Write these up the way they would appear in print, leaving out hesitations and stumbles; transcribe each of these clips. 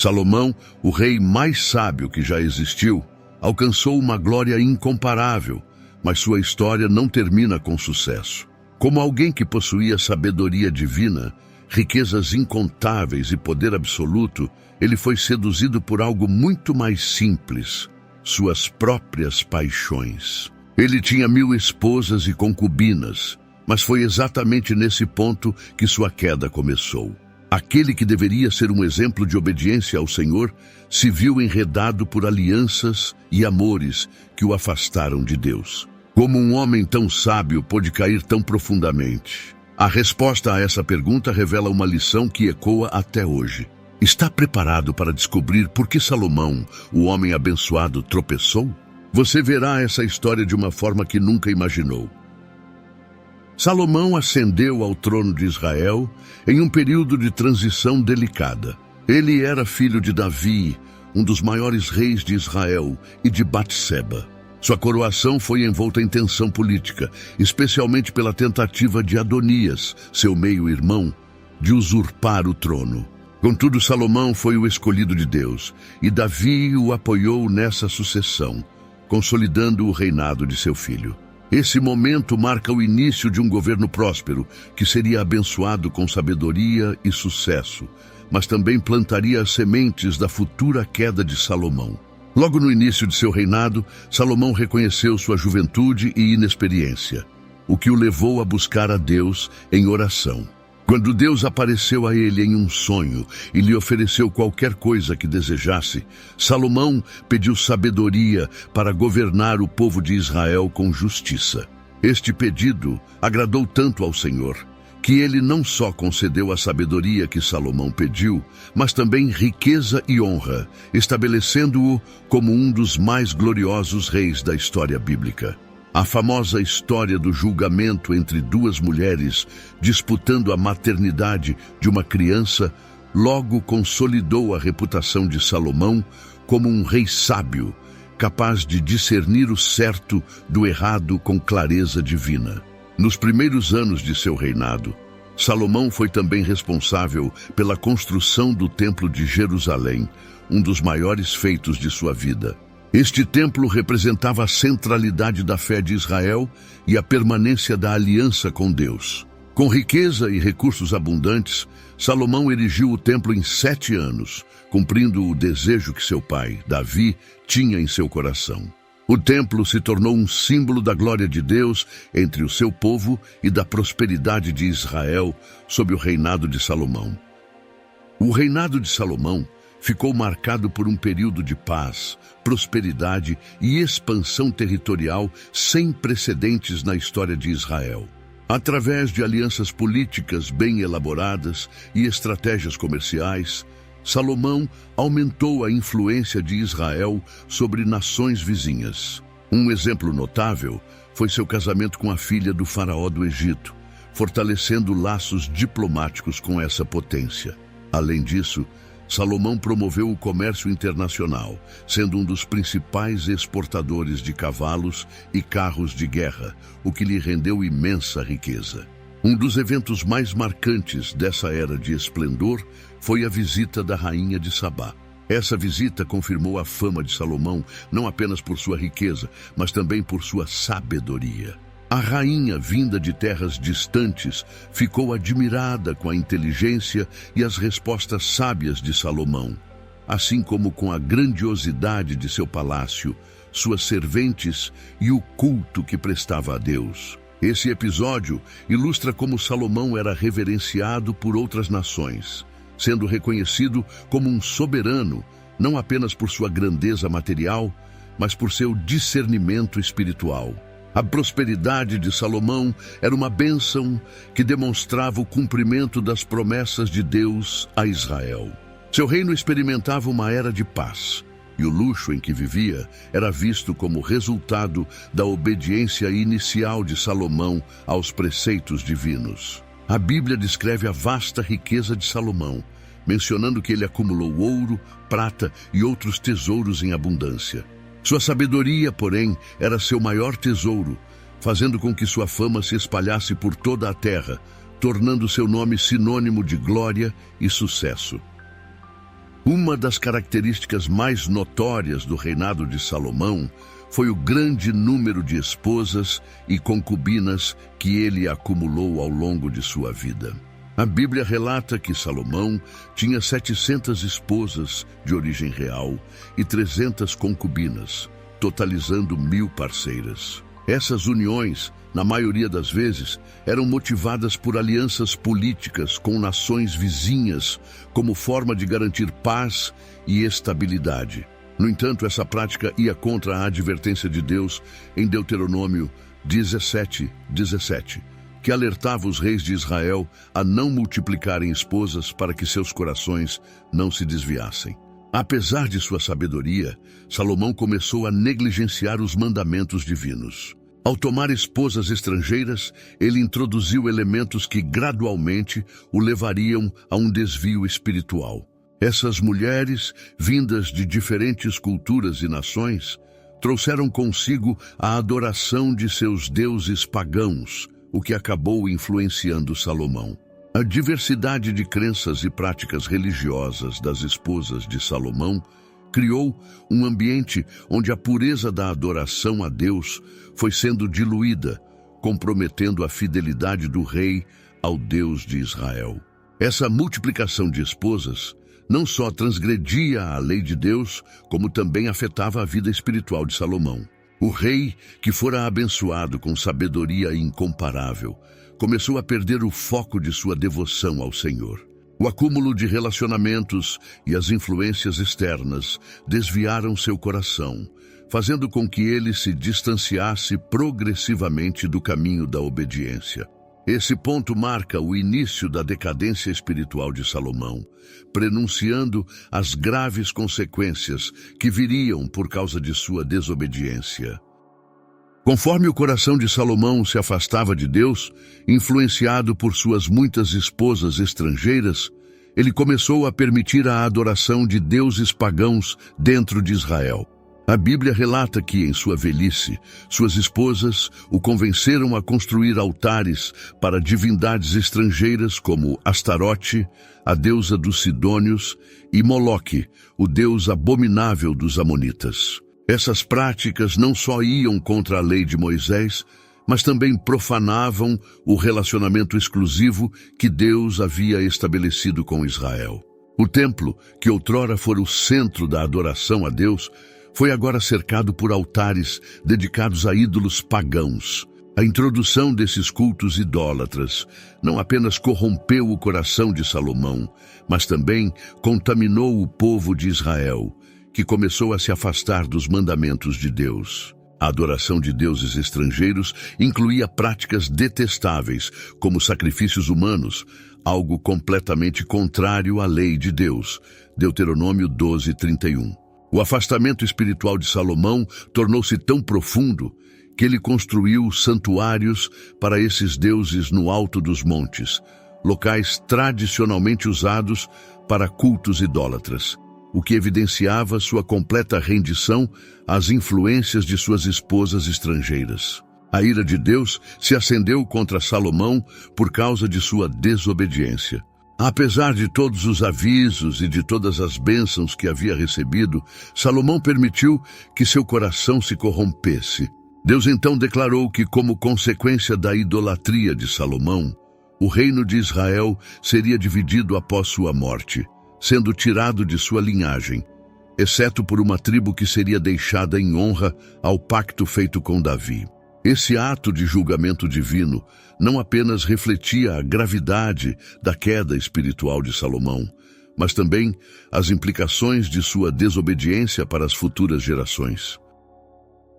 Salomão, o rei mais sábio que já existiu, alcançou uma glória incomparável, mas sua história não termina com sucesso. Como alguém que possuía sabedoria divina, riquezas incontáveis e poder absoluto, ele foi seduzido por algo muito mais simples: suas próprias paixões. Ele tinha 1000 esposas e concubinas, mas foi exatamente nesse ponto que sua queda começou. Aquele que deveria ser um exemplo de obediência ao Senhor se viu enredado por alianças e amores que o afastaram de Deus. Como um homem tão sábio pôde cair tão profundamente? A resposta a essa pergunta revela uma lição que ecoa até hoje. Está preparado para descobrir por que Salomão, o homem abençoado, tropeçou? Você verá essa história de uma forma que nunca imaginou. Salomão ascendeu ao trono de Israel em um período de transição delicada. Ele era filho de Davi, um dos maiores reis de Israel, e de Batseba. Sua coroação foi envolta em tensão política, especialmente pela tentativa de Adonias, seu meio-irmão, de usurpar o trono. Contudo, Salomão foi o escolhido de Deus, e Davi o apoiou nessa sucessão, consolidando o reinado de seu filho. Esse momento marca o início de um governo próspero, que seria abençoado com sabedoria e sucesso, mas também plantaria as sementes da futura queda de Salomão. Logo no início de seu reinado, Salomão reconheceu sua juventude e inexperiência, o que o levou a buscar a Deus em oração. Quando Deus apareceu a ele em um sonho e lhe ofereceu qualquer coisa que desejasse, Salomão pediu sabedoria para governar o povo de Israel com justiça. Este pedido agradou tanto ao Senhor, que ele não só concedeu a sabedoria que Salomão pediu, mas também riqueza e honra, estabelecendo-o como um dos mais gloriosos reis da história bíblica. A famosa história do julgamento entre 2 mulheres disputando a maternidade de uma criança logo consolidou a reputação de Salomão como um rei sábio, capaz de discernir o certo do errado com clareza divina. Nos primeiros anos de seu reinado, Salomão foi também responsável pela construção do Templo de Jerusalém, um dos maiores feitos de sua vida. Este templo representava a centralidade da fé de Israel e a permanência da aliança com Deus. Com riqueza e recursos abundantes, Salomão erigiu o templo em 7 anos, cumprindo o desejo que seu pai, Davi, tinha em seu coração. O templo se tornou um símbolo da glória de Deus entre o seu povo e da prosperidade de Israel sob o reinado de Salomão. O reinado de Salomão ficou marcado por um período de paz, prosperidade e expansão territorial sem precedentes na história de Israel. Através de alianças políticas bem elaboradas e estratégias comerciais, Salomão aumentou a influência de Israel sobre nações vizinhas. Um exemplo notável foi seu casamento com a filha do faraó do Egito, fortalecendo laços diplomáticos com essa potência. Além disso, Salomão promoveu o comércio internacional, sendo um dos principais exportadores de cavalos e carros de guerra, o que lhe rendeu imensa riqueza. Um dos eventos mais marcantes dessa era de esplendor foi a visita da rainha de Sabá. Essa visita confirmou a fama de Salomão não apenas por sua riqueza, mas também por sua sabedoria. A rainha, vinda de terras distantes, ficou admirada com a inteligência e as respostas sábias de Salomão, assim como com a grandiosidade de seu palácio, suas serventes e o culto que prestava a Deus. Esse episódio ilustra como Salomão era reverenciado por outras nações, sendo reconhecido como um soberano, não apenas por sua grandeza material, mas por seu discernimento espiritual. A prosperidade de Salomão era uma bênção que demonstrava o cumprimento das promessas de Deus a Israel. Seu reino experimentava uma era de paz, e o luxo em que vivia era visto como resultado da obediência inicial de Salomão aos preceitos divinos. A Bíblia descreve a vasta riqueza de Salomão, mencionando que ele acumulou ouro, prata e outros tesouros em abundância. Sua sabedoria, porém, era seu maior tesouro, fazendo com que sua fama se espalhasse por toda a terra, tornando seu nome sinônimo de glória e sucesso. Uma das características mais notórias do reinado de Salomão foi o grande número de esposas e concubinas que ele acumulou ao longo de sua vida. A Bíblia relata que Salomão tinha 700 esposas de origem real e 300 concubinas, totalizando 1000 parceiras. Essas uniões, na maioria das vezes, eram motivadas por alianças políticas com nações vizinhas, como forma de garantir paz e estabilidade. No entanto, essa prática ia contra a advertência de Deus em Deuteronômio 17:17, que alertava os reis de Israel a não multiplicarem esposas para que seus corações não se desviassem. Apesar de sua sabedoria, Salomão começou a negligenciar os mandamentos divinos. Ao tomar esposas estrangeiras, ele introduziu elementos que gradualmente o levariam a um desvio espiritual. Essas mulheres, vindas de diferentes culturas e nações, trouxeram consigo a adoração de seus deuses pagãos, o que acabou influenciando Salomão. A diversidade de crenças e práticas religiosas das esposas de Salomão criou um ambiente onde a pureza da adoração a Deus foi sendo diluída, comprometendo a fidelidade do rei ao Deus de Israel. Essa multiplicação de esposas não só transgredia a lei de Deus, como também afetava a vida espiritual de Salomão. O rei, que fora abençoado com sabedoria incomparável, começou a perder o foco de sua devoção ao Senhor. O acúmulo de relacionamentos e as influências externas desviaram seu coração, fazendo com que ele se distanciasse progressivamente do caminho da obediência. Esse ponto marca o início da decadência espiritual de Salomão, prenunciando as graves consequências que viriam por causa de sua desobediência. Conforme o coração de Salomão se afastava de Deus, influenciado por suas muitas esposas estrangeiras, ele começou a permitir a adoração de deuses pagãos dentro de Israel. A Bíblia relata que, em sua velhice, suas esposas o convenceram a construir altares para divindades estrangeiras como Astarote, a deusa dos Sidônios, e Moloque, o deus abominável dos Amonitas. Essas práticas não só iam contra a lei de Moisés, mas também profanavam o relacionamento exclusivo que Deus havia estabelecido com Israel. O templo, que outrora fora o centro da adoração a Deus, foi agora cercado por altares dedicados a ídolos pagãos. A introdução desses cultos idólatras não apenas corrompeu o coração de Salomão, mas também contaminou o povo de Israel, que começou a se afastar dos mandamentos de Deus. A adoração de deuses estrangeiros incluía práticas detestáveis, como sacrifícios humanos, algo completamente contrário à lei de Deus. Deuteronômio 12:31. O afastamento espiritual de Salomão tornou-se tão profundo que ele construiu santuários para esses deuses no alto dos montes, locais tradicionalmente usados para cultos idólatras, o que evidenciava sua completa rendição às influências de suas esposas estrangeiras. A ira de Deus se acendeu contra Salomão por causa de sua desobediência. Apesar de todos os avisos e de todas as bênçãos que havia recebido, Salomão permitiu que seu coração se corrompesse. Deus então declarou que, como consequência da idolatria de Salomão, o reino de Israel seria dividido após sua morte, sendo tirado de sua linhagem, exceto por uma tribo que seria deixada em honra ao pacto feito com Davi. Esse ato de julgamento divino não apenas refletia a gravidade da queda espiritual de Salomão, mas também as implicações de sua desobediência para as futuras gerações.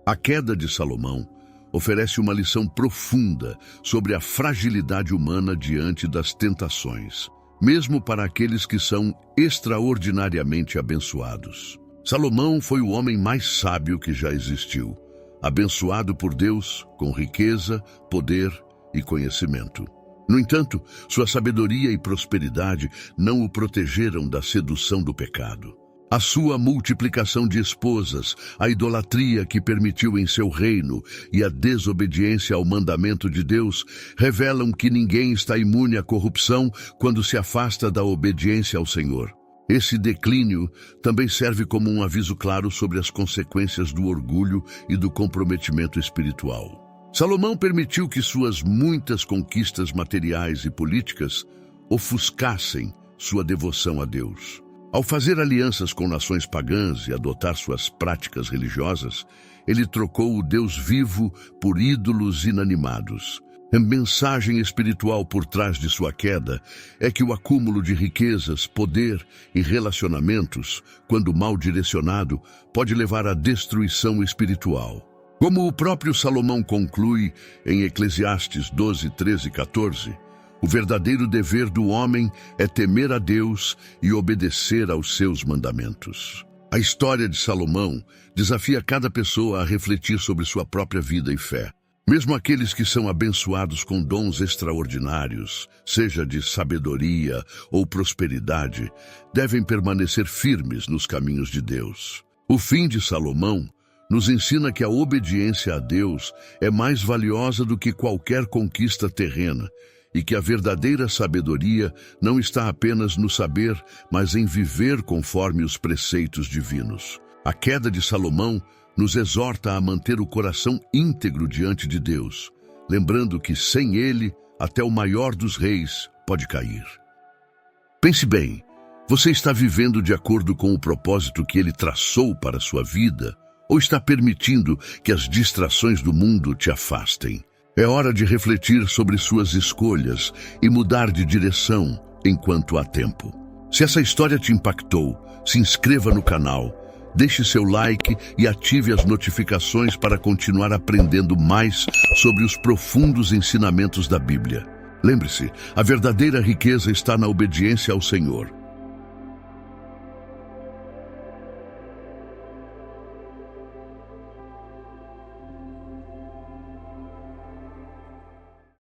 A queda de Salomão oferece uma lição profunda sobre a fragilidade humana diante das tentações, mesmo para aqueles que são extraordinariamente abençoados. Salomão foi o homem mais sábio que já existiu, abençoado por Deus com riqueza, poder e conhecimento. No entanto, sua sabedoria e prosperidade não o protegeram da sedução do pecado. A sua multiplicação de esposas, a idolatria que permitiu em seu reino e a desobediência ao mandamento de Deus revelam que ninguém está imune à corrupção quando se afasta da obediência ao Senhor. Esse declínio também serve como um aviso claro sobre as consequências do orgulho e do comprometimento espiritual. Salomão permitiu que suas muitas conquistas materiais e políticas ofuscassem sua devoção a Deus. Ao fazer alianças com nações pagãs e adotar suas práticas religiosas, ele trocou o Deus vivo por ídolos inanimados. A mensagem espiritual por trás de sua queda é que o acúmulo de riquezas, poder e relacionamentos, quando mal direcionado, pode levar à destruição espiritual. Como o próprio Salomão conclui em Eclesiastes 12, 13 e 14, o verdadeiro dever do homem é temer a Deus e obedecer aos seus mandamentos. A história de Salomão desafia cada pessoa a refletir sobre sua própria vida e fé. Mesmo aqueles que são abençoados com dons extraordinários, seja de sabedoria ou prosperidade, devem permanecer firmes nos caminhos de Deus. O fim de Salomão nos ensina que a obediência a Deus é mais valiosa do que qualquer conquista terrena e que a verdadeira sabedoria não está apenas no saber, mas em viver conforme os preceitos divinos. A queda de Salomão nos exorta a manter o coração íntegro diante de Deus, lembrando que sem ele, até o maior dos reis pode cair. Pense bem, você está vivendo de acordo com o propósito que ele traçou para a sua vida, ou está permitindo que as distrações do mundo te afastem? É hora de refletir sobre suas escolhas e mudar de direção enquanto há tempo. Se essa história te impactou, se inscreva no canal, deixe seu like e ative as notificações para continuar aprendendo mais sobre os profundos ensinamentos da Bíblia. Lembre-se, a verdadeira riqueza está na obediência ao Senhor.